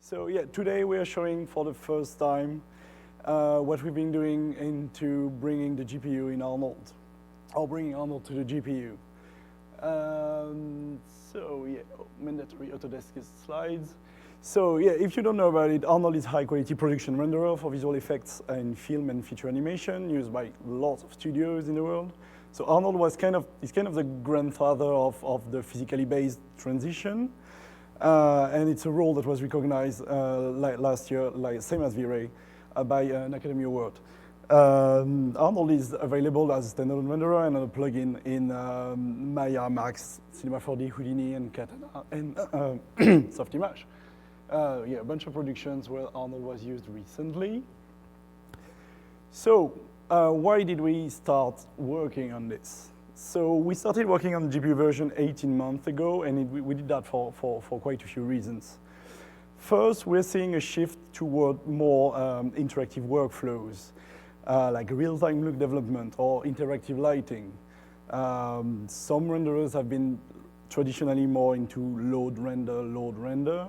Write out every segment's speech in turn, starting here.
So yeah, today we are showing for the first time what we've been doing into bringing the GPU in Arnold, or bringing Arnold to the GPU. So yeah, mandatory Autodesk slides. So yeah, if you don't know about it, Arnold is high-quality production renderer for visual effects in film and feature animation, used by lots of studios in the world. So Arnold is kind of the grandfather of the physically based transition. And it's a role that was recognized last year, same as V-Ray, by an Academy Award. Arnold is available as a standalone renderer and a plugin in Maya, Max, Cinema 4D, Houdini, and Katana, and Softimage. Yeah, a bunch of productions where Arnold was used recently. So why did we start working on this? So we started working on the GPU version 18 months ago, and we did that for quite a few reasons. First, we're seeing a shift toward more interactive workflows, like real-time look development or interactive lighting. Some renderers have been traditionally more into load render.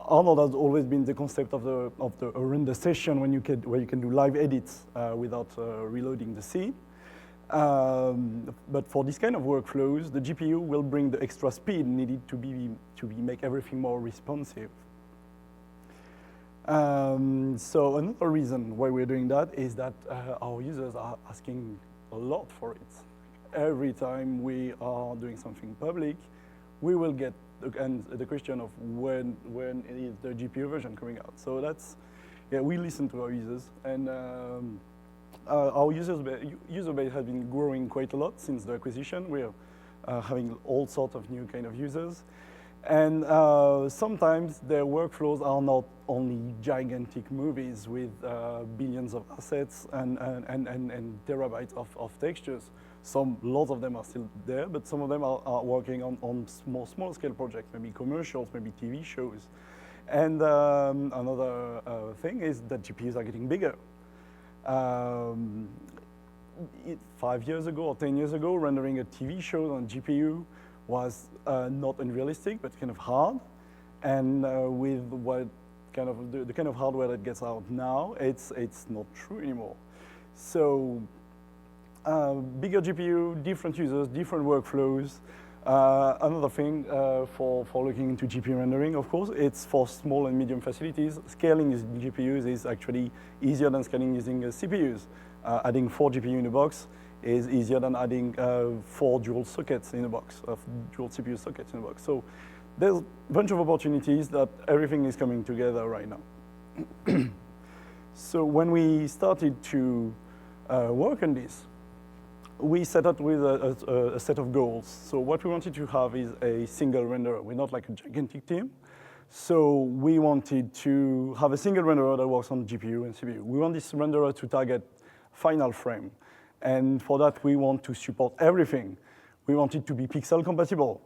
Arnold has always been the concept of the render session where you can do live edits without reloading the scene. But for this kind of workflows, the GPU will bring the extra speed needed to make everything more responsive. So another reason why we're doing that is that our users are asking a lot for it. Every time we are doing something public, we will get the question of when is the GPU version coming out. So yeah, we listen to our users, and our user base has been growing quite a lot since the acquisition. We're having all sorts of new kind of users. And sometimes their workflows are not only gigantic movies with billions of assets and terabytes of textures. Lots of them are still there, but some of them are working on small scale projects, maybe commercials, maybe TV shows. And another thing is that GPUs are getting bigger. 5 years ago or 10 years ago, rendering a TV show on GPU was not unrealistic, but kind of hard. And with the kind of hardware that gets out now, it's not true anymore. So bigger GPU, different users, different workflows. Another thing for looking into GPU rendering, of course, it's for small and medium facilities. Scaling using GPUs is actually easier than scaling using CPUs. Adding 4 GPU in a box is easier than adding 4 dual sockets in a box, dual CPU sockets in a box. So there's a bunch of opportunities that everything is coming together right now. So when we started to work on this, we set up with a set of goals. So what we wanted to have is a single renderer. We're not like a gigantic team. So we wanted to have a single renderer that works on GPU and CPU. We want this renderer to target final frame. And for that, we want to support everything. We want it to be pixel compatible.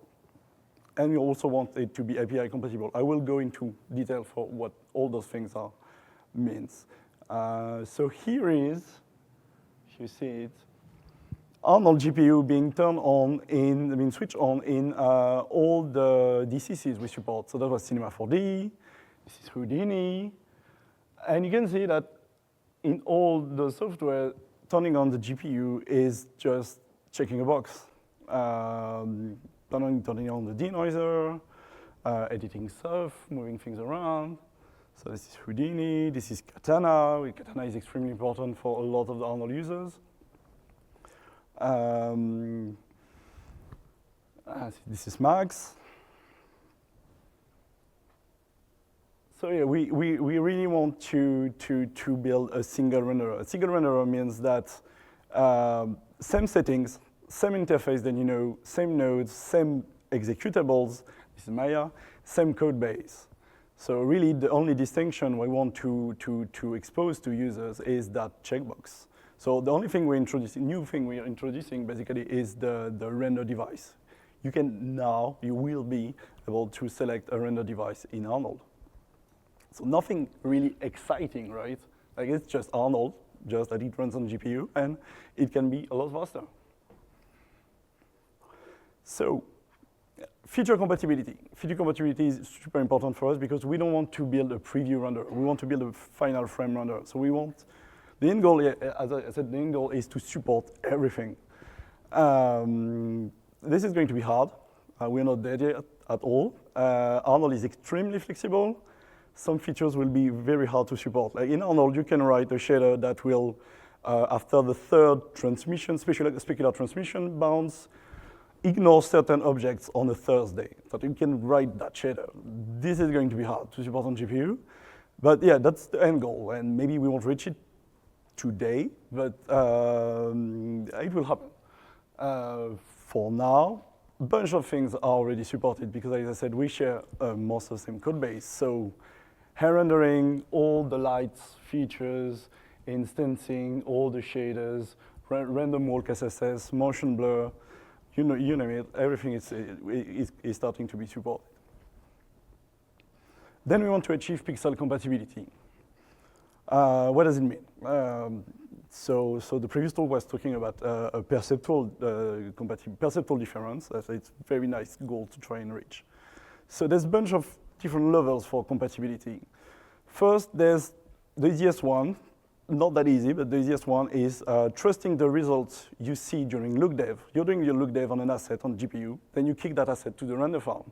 And we also want it to be API compatible. I will go into detail for what all those things means. So here is, if you see it, Arnold GPU being switched on in all the DCCs we support. So that was Cinema 4D, this is Houdini. And you can see that in all the software, turning on the GPU is just checking a box. Turning on the denoiser, editing stuff, moving things around. So this is Houdini, this is Katana. Katana is extremely important for a lot of the Arnold users. This is Max. So yeah, we really want to build a single renderer. A single renderer means that same settings, same interface, then you know, same nodes, same executables. This is Maya, same code base. So really, the only distinction we want to expose to users is that checkbox. So the only thing new thing we're introducing basically is the render device. You will be able to select a render device in Arnold. So nothing really exciting, right? Like it's just Arnold, just that it runs on GPU, and it can be a lot faster. So Feature compatibility. Feature compatibility is super important for us because we don't want to build a preview render. We want to build a final frame render. So we want, the end goal, as I said, the end goal is to support everything. This is going to be hard. We're not there yet at all. Arnold is extremely flexible. Some features will be very hard to support. Like in Arnold, you can write a shader that will, after the third transmission, specular transmission bounds, ignore certain objects on a Thursday. So you can write that shader. This is going to be hard to support on GPU. But yeah, that's the end goal. And maybe we won't reach it today, but it will happen. For now, a bunch of things are already supported because, as I said, we share most of the same code base. So hair rendering, all the lights features, instancing, all the shaders, random walk SSS, motion blur, you name it, everything is starting to be supported. Then we want to achieve pixel compatibility. What does it mean? So the previous talk was talking about a perceptual difference. It's a very nice goal to try and reach. So there's a bunch of different levels for compatibility. First, there's the easiest one. Not that easy, but the easiest one is trusting the results you see during look dev. You're doing your look dev on an asset on GPU, then you kick that asset to the render farm.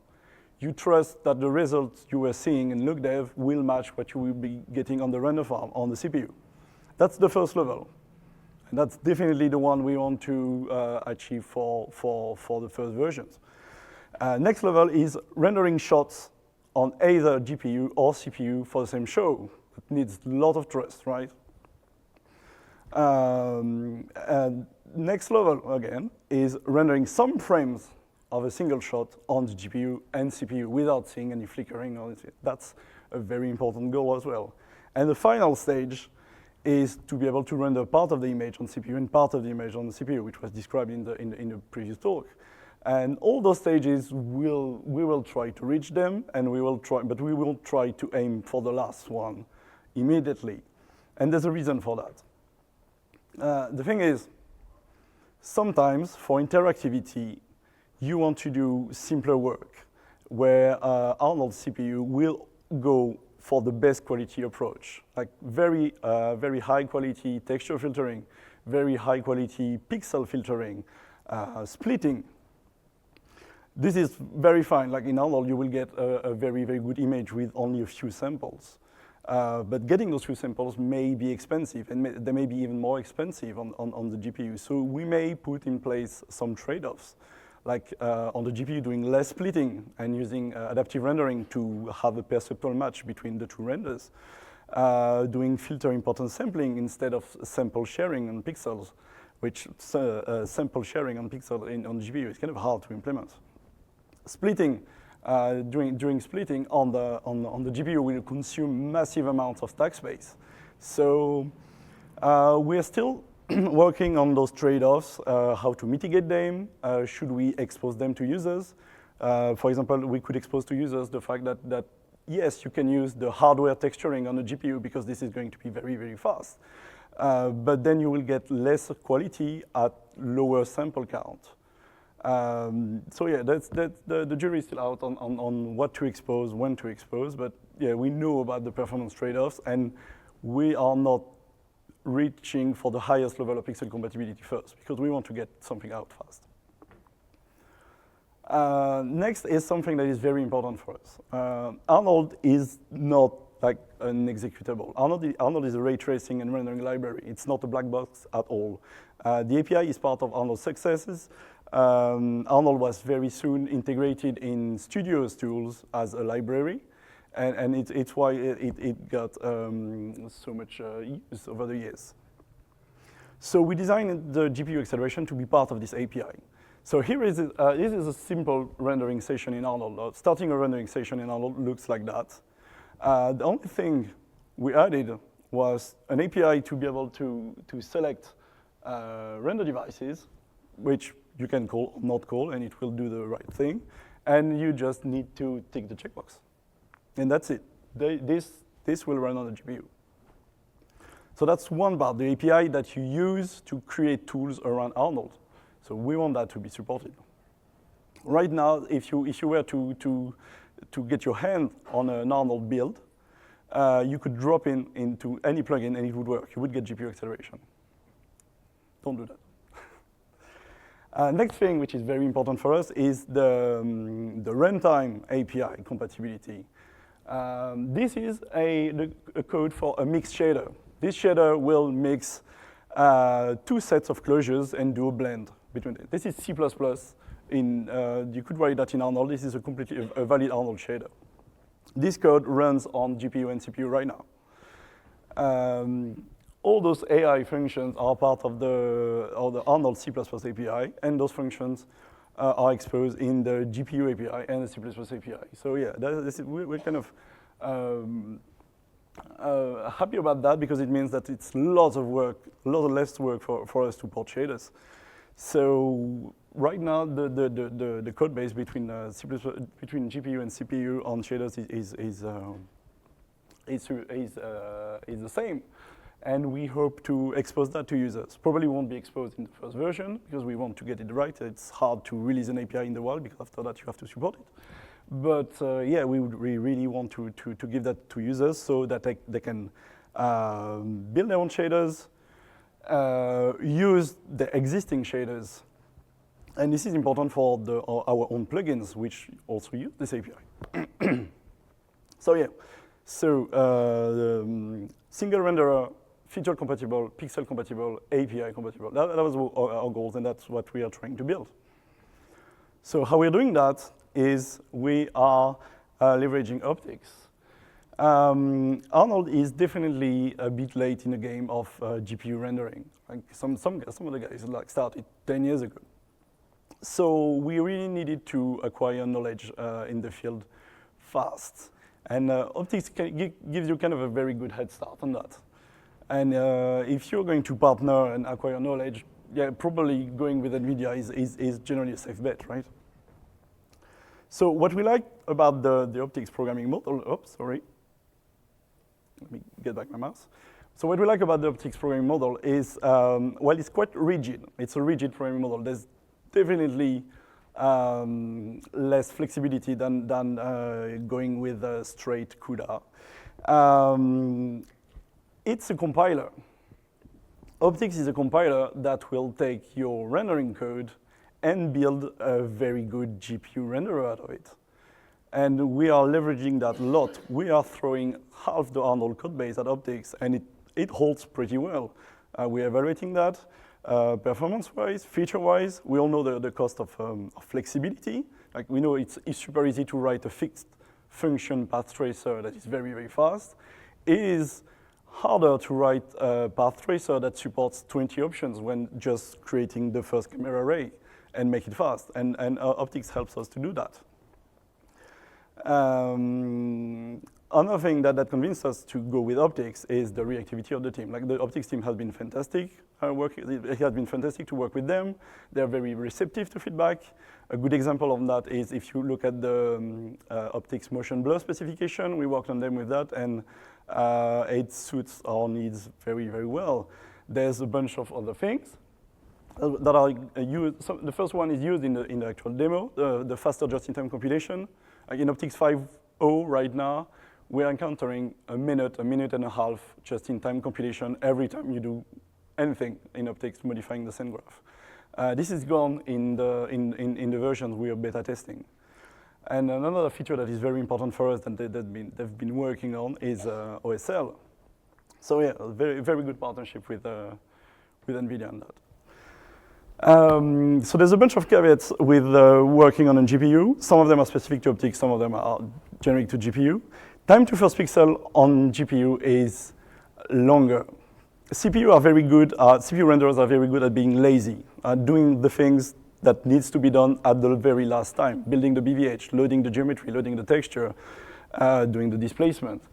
You trust that the results you were seeing in look dev will match what you will be getting on the render farm on the CPU. That's the first level. And that's definitely the one we want to achieve for the first versions. Next level is rendering shots on either GPU or CPU for the same show. It needs a lot of trust, right? And next level, again, is rendering some frames of a single shot on the GPU and CPU without seeing any flickering or anything. That's a very important goal as well. And the final stage is to be able to render part of the image on CPU and part of the image on the CPU, which was described in the previous talk. And all those stages, we will try to reach them, and but we won't try to aim for the last one immediately. And there's a reason for that. The thing is, sometimes for interactivity, you want to do simpler work, where Arnold CPU will go for the best quality approach, like very high quality texture filtering, very high quality pixel filtering, splitting. This is very fine. Like in Arnold, you will get a very good image with only a few samples. But getting those few samples may be expensive, and they may be even more expensive on the GPU. So we may put in place some trade-offs, like on the GPU doing less splitting and using adaptive rendering to have a perceptual match between the two renders, doing filter importance sampling instead of sample sharing on pixels, which sample sharing on pixel on GPU is kind of hard to implement. Splitting. During splitting on the GPU will consume massive amounts of stack space. So we're still working on those trade-offs, how to mitigate them, should we expose them to users. For example, we could expose to users the fact that yes, you can use the hardware texturing on the GPU because this is going to be very fast. But then you will get less quality at lower sample count. So yeah, the jury is still out on what to expose, when to expose, but yeah, we know about the performance trade-offs, and we are not reaching for the highest level of pixel compatibility first, because we want to get something out fast. Next is something that is very important for us. Arnold is not like an executable. Arnold is a ray tracing and rendering library. It's not a black box at all. The API is part of Arnold's successes. Arnold was very soon integrated in Studio's tools as a library, and it's why it got so much use over the years. So we designed the GPU acceleration to be part of this API. So here this is a simple rendering session in Arnold. Starting a rendering session in Arnold looks like that. The only thing we added was an API to be able to select render devices, which you can call or not call, and it will do the right thing. And you just need to tick the checkbox. And that's it. This will run on the GPU. So that's one part, the API that you use to create tools around Arnold. So we want that to be supported. Right now, if you were to get your hand on an Arnold build, you could drop into any plugin and it would work. You would get GPU acceleration. Don't do that. Next thing, which is very important for us, is the runtime API compatibility. This is a code for a mixed shader. This shader will mix two sets of closures and do a blend between them. This is C++. You could write that in Arnold. This is completely a valid Arnold shader. This code runs on GPU and CPU right now. All those AI functions are part of the Arnold C++ API, and those functions are exposed in the GPU API and the C++ API. So yeah, we're kind of happy about that because it means that it's lots of work, a lot less work for us to port shaders. So right now, the code base between GPU and CPU on shaders is the same. And we hope to expose that to users. Probably won't be exposed in the first version because we want to get it right. It's hard to release an API in the wild because after that you have to support it. But yeah, we really want to give that to users so that they can build their own shaders, use the existing shaders. And this is important for our own plugins, which also use this API. So yeah, single renderer, feature compatible, pixel compatible, API compatible. That was our goals, and that's what we are trying to build. So how we're doing that is we are leveraging optics. Arnold is definitely a bit late in the game of GPU rendering. Like some of the guys started 10 years ago. So we really needed to acquire knowledge in the field fast. And optics gives you kind of a very good head start on that. And if you're going to partner and acquire knowledge, yeah, probably going with NVIDIA is generally a safe bet, right? So what we like about the optics programming model, let me get back my mouse. So what we like about the optics programming model is, well, it's quite rigid. It's a rigid programming model. There's definitely less flexibility than going with a straight CUDA. It's a compiler. Optics is a compiler that will take your rendering code and build a very good GPU renderer out of it. And we are leveraging that a lot. We are throwing half the Arnold code base at optics, and it holds pretty well. We're evaluating that. Performance-wise, feature-wise, we all know the cost of flexibility. Like we know it's super easy to write a fixed function path tracer that is very, very fast. It is harder to write a path tracer that supports 20 options when just creating the first camera array and make it fast. And optics helps us to do that. Another thing that convinced us to go with optics is the reactivity of the team. Like the optics team has been fantastic. It has been fantastic to work with them. They're very receptive to feedback. A good example of that is if you look at the optics motion blur specification, we worked on them with that, and it suits our needs very, very well. There's a bunch of other things that are used. So the first one is used in the actual demo, the faster just-in-time compilation. In Optics 5.0 right now, we're encountering a minute and a half just-in-time compilation every time you do anything in optics modifying the scene graph. This is gone in the versions we are beta testing. And another feature that is very important for us and they've been working on is OSL. So yeah, a very, very good partnership with NVIDIA on that. So there's a bunch of caveats with working on a GPU. Some of them are specific to optics, some of them are generic to GPU. Time to first pixel on GPU is longer. CPU renderers are very good at being lazy, at doing the things that needs to be done at the very last time, building the BVH, loading the geometry, loading the texture, doing the displacement.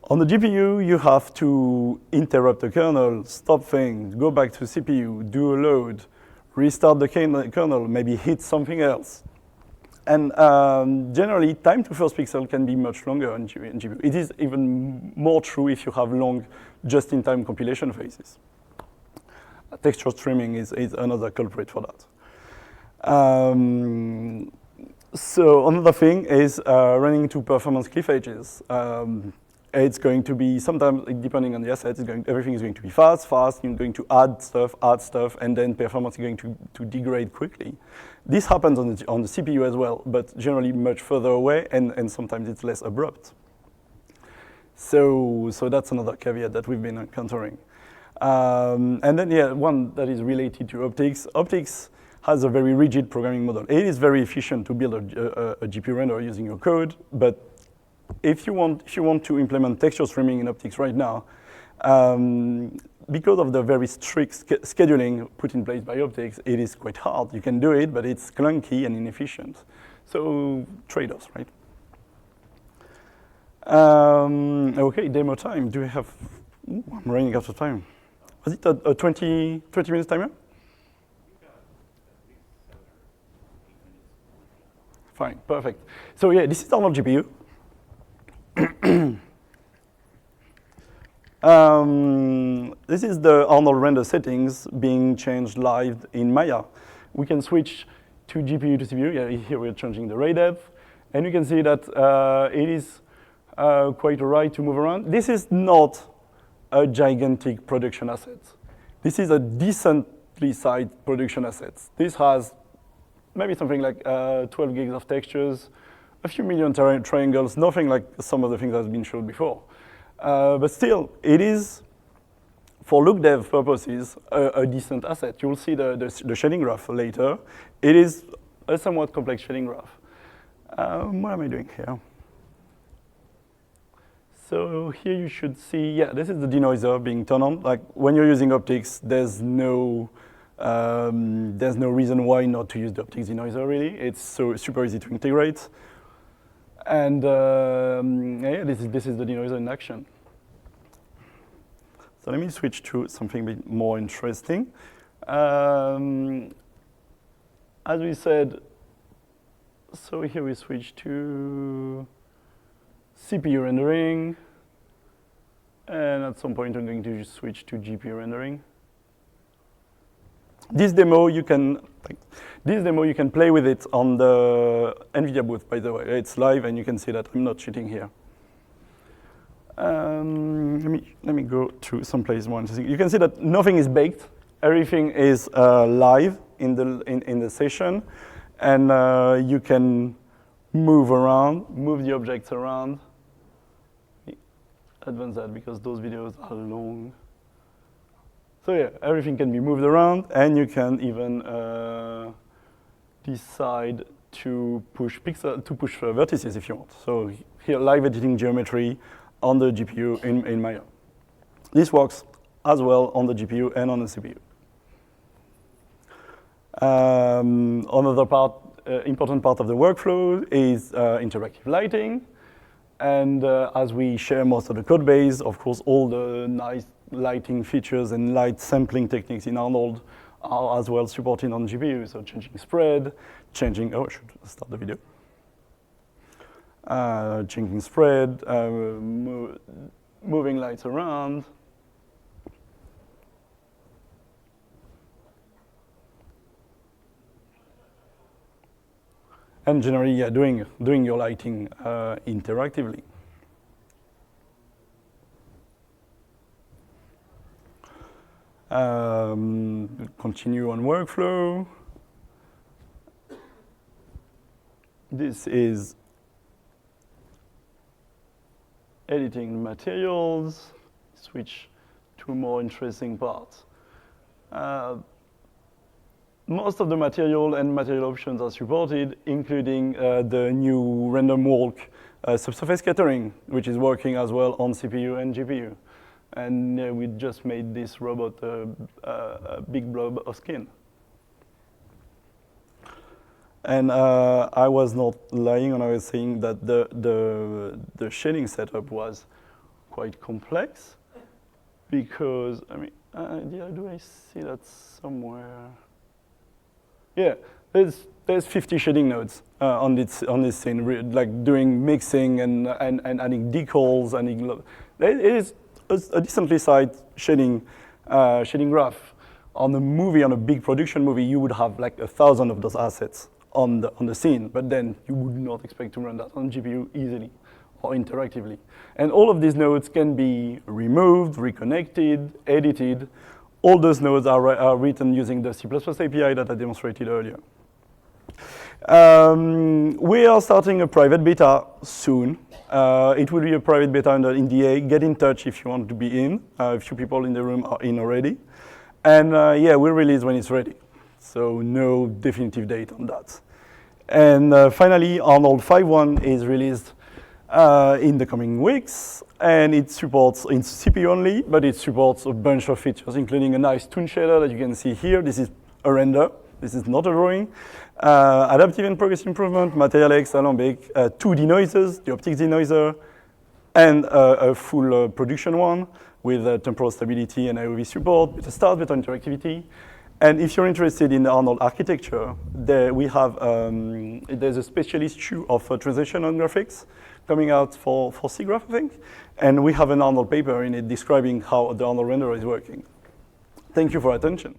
On the GPU, you have to interrupt the kernel, stop things, go back to CPU, do a load, restart the kernel, maybe hit something else. And generally, time to first pixel can be much longer in GPU. It is even more true if you have long just-in-time compilation phases. Texture streaming is another culprit for that. So another thing is running into performance cliff edges. It's going to be sometimes, depending on the asset, everything is going to be fast. You're going to add stuff, and then performance is going to degrade quickly. This happens on the CPU as well, but generally much further away, and sometimes it's less abrupt. So that's another caveat that we've been encountering. And then, yeah, one that is related to optics. Optics has a very rigid programming model. It is very efficient to build a GPU render using your code, but if you want to implement texture streaming in optics right now, because of the very strict scheduling put in place by optics, it is quite hard. You can do it, but it's clunky and inefficient. So trade-offs, right? Okay, demo time. Do we have? Ooh, I'm running out of time. Was it a 20 minutes timer? Fine, perfect. So yeah, this is Arnold GPU. This is the Arnold render settings being changed live in Maya. We can switch to GPU to CPU. Yeah, here we're changing the ray depth. And you can see that it is quite all right to move around. This is not a gigantic production asset. This is a decently sized production asset. This has maybe something like 12 gigs of textures, a few million triangles, nothing like some of the things that have been shown before. But still, it is, for look dev purposes, a decent asset. You'll see the shading graph later. It is a somewhat complex shading graph. What am I doing here? So here you should see, yeah, this is the denoiser being turned on. Like when you're using optics, there's no reason why not to use the optics denoiser really. It's so super easy to integrate. And yeah, this is the denoiser in action. So let me switch to something a bit more interesting. As we said, so here we switch to CPU rendering. And at some point, I'm going to just switch to GPU rendering. This demo you can play with it on the NVIDIA booth, by the way. It's live, and you can see that I'm not cheating here. Let me go to someplace more interesting. You can see that nothing is baked. Everything is live in the session, and you can move the objects around. Advance that because those videos are long. So yeah, everything can be moved around, and you can even decide to push vertices if you want. So here, live editing geometry on the GPU in Maya. This works as well on the GPU and on the CPU. Another important part of the workflow is interactive lighting. And as we share most of the code base, of course, all the nice lighting features and light sampling techniques in Arnold are as well supported on GPU. So changing spread, oh, I should start the video. Changing spread, moving lights around. And generally, yeah, doing your lighting interactively. Continue on workflow. This is editing materials. Switch to more interesting parts. Most of the material and material options are supported, including the new random walk subsurface scattering, which is working as well on CPU and GPU. And we just made this robot a big blob of skin. And I was not lying when I was saying that the shading setup was quite complex, because, I mean, do I see that somewhere? Yeah, there's 50 shading nodes on this scene, like doing mixing and adding decals, it is a decently sized shading graph on a movie, on a big production movie, you would have like 1,000 of those assets on the scene, but then you would not expect to run that on GPU easily or interactively. And all of these nodes can be removed, reconnected, edited. All those nodes are written using the C++ API that I demonstrated earlier. We are starting a private beta soon. It will be a private beta under NDA. Get in touch if you want to be in. A few people in the room are in already. And yeah, we'll release when it's ready. So no definitive date on that. And finally, Arnold 5.1 is released in the coming weeks. And it supports, it's CPU only, but it supports a bunch of features, including a nice toon shader that you can see here. This is a render. This is not a drawing. Adaptive and progressive improvement, Material X, Alembic, 2 denoisers, the optics denoiser, and a full production one with temporal stability and IOV support, beta start, beta interactivity. And if you're interested in the Arnold architecture, there's a specialist issue of translation on graphics coming out for SIGGRAPH, I think. And we have an Arnold paper in it describing how the Arnold renderer is working. Thank you for your attention.